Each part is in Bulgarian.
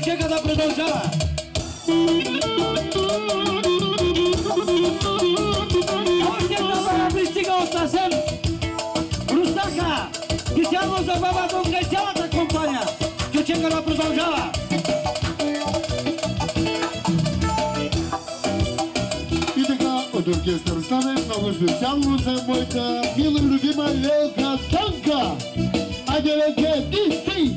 Кючека да продължава. Още една баба пристига от Асен. Рустаха. Специално за баба Донка и цялата компания. Кючека да продължава. И така от оркестър стане много специално за моята мила и любима Лелка Донка. Айде, Лелке, ти си!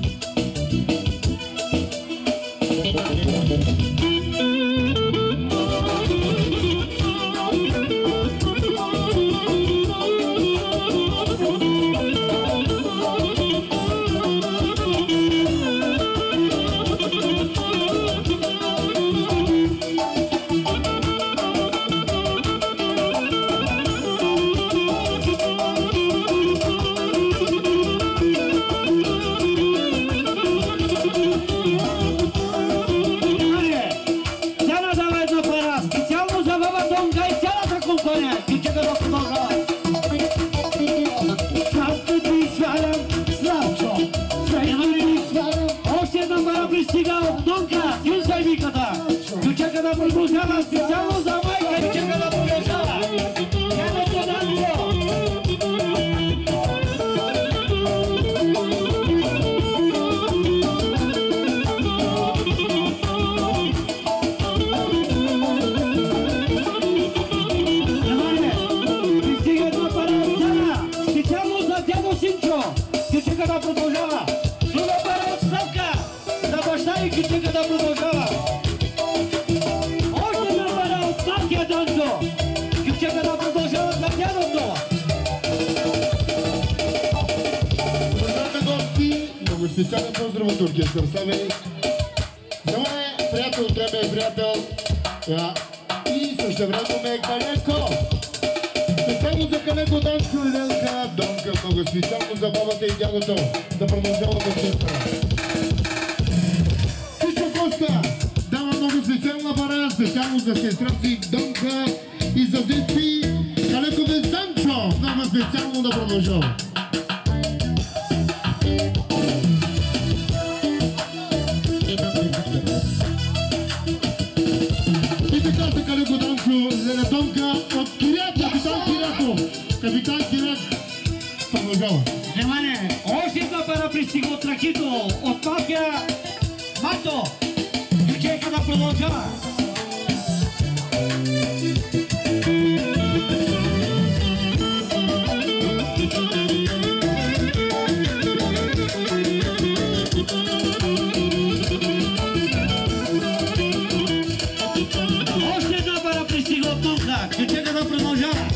Кючека да продължава специално за майка. Кючека да продължава. Няма се Данко. Внимание! Пристига една пара от Цяна. Специално за дядо Синчо. Кючека да продължава. Друга пара от Славка. За баща и Кючека да продължава. Кючека да продължава на пяното. Уважаеми гости, много специален поздрав от оркестър Савели. За мен приятел, тебе е приятел. И също време ме е Каленко. Специално за Каленко Данчо и Лелка Донка. Много специално за бабата и дядото. Да продължава в оркестъра. Всичко Коста дава много специална пара, специално за сестра си Донка и за деци Каленко без Данчо. Много специално да продължава. И така за Каленко Данчо, за Донка от Кирят, капитан Киряко. Капитан Кирят продължава. Внимание! Още една пара пристига от Ракито, от Мафия Мато. Кючека да продължава. Още една пара пристига от Донка. Кючека да продължава.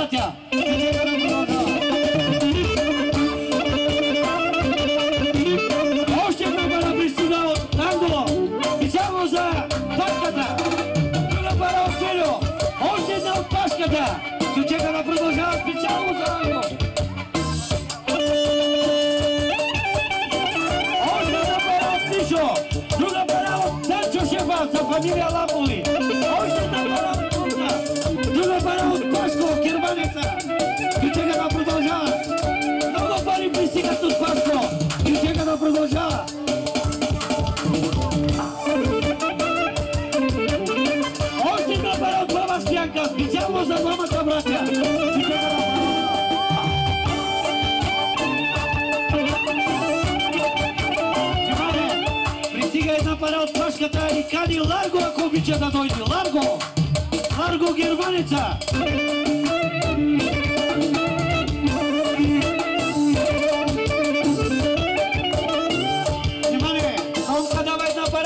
братя! Кючека да продължава! Още една пара пристига от Анголо, специално за пашката. Друга пара от Филио, още една от пашката. Кючека да продължава специално за Анголо. Още една пара от Мишо, друга пара от Санчо Шефа за фамилия Ламбови. Още една пара от Турка, друга пара от Пашко, германеца. Кючека да продължава. Много пари пристигат от Пашко. Кючека да продължава. Още една пара от Баба Стоянка, специално за двамата братя. Кючека да продължава. Пристига една пара от Пашката и кани Ларго, ако обича да дойде. Ларго! Ларго германеца!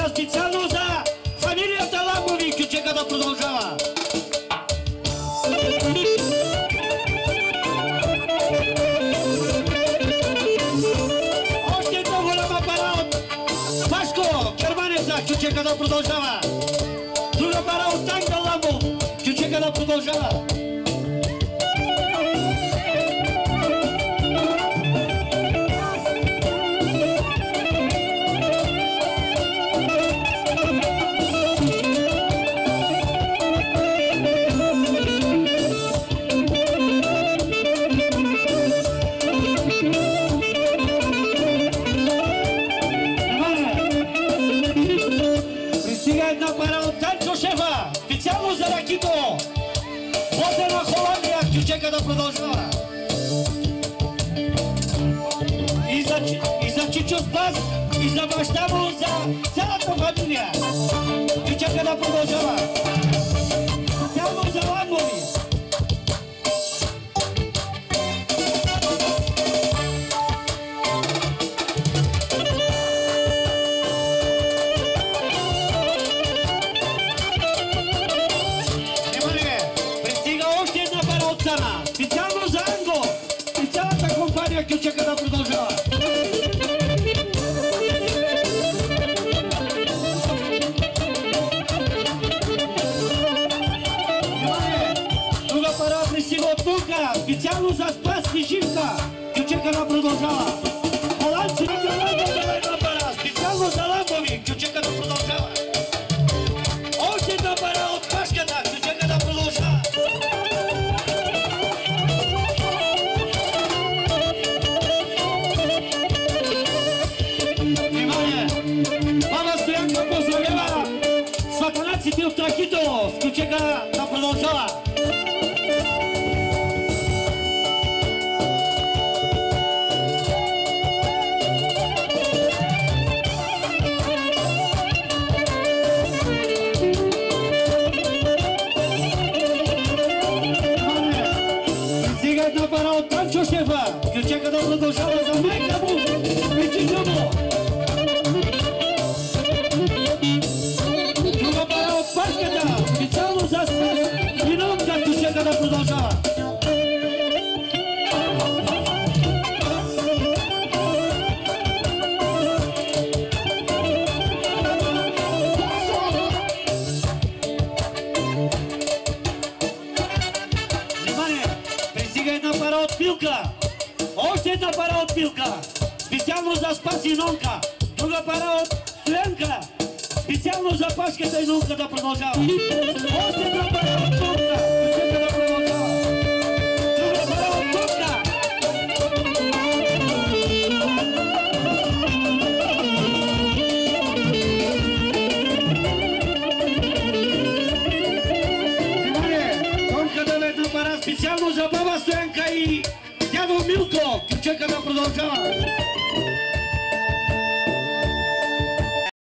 Специално за фамилията Ламбови, Кючека да продължава. Още една голяма пара от Пашко, германеца, Кючека да продължава. Друга пара от Ангел Ламбов, Кючека да продължава. Една пара от Санчо Шефа, специално за Ракито. Водена Холандия, Кючека да продължава. И за Чичо Спас, и за баща му, за цялата фамилия. Кючека да продължава. Специално за Ламбови. Специално за Анго и цялата компания Кючека да продължава. Друга пара пристига от Турка, специално за Спас и Живка. Кючека да продължава. Холандци на Германия, една пара, специално за Ламбови. Кючека да продължава. Още една пара от Пашката. Кючека да продължава. Баба Стоянка поздравява сватанаците от Ракито. Кючека да продължава. Стига една пара от Санчо Шефа. Кючека да продължава за майка му и чичо му. Друга пара от Пашката, специално за Спас и Нонка, Кючека да продължава. Внимание! Пристига една пара от Пилка. Още една пара от Пилка. Специално за Спас и Нонка. Друга пара от Стоянка. Специално за Пашката и Нонка да продължава. Още една пара от Турка. Кючека да продължава. Друга пара от Турка. Внимание! Нонка да една пара специално за баба Стоянка и дядо Милко. Кючека да продължава.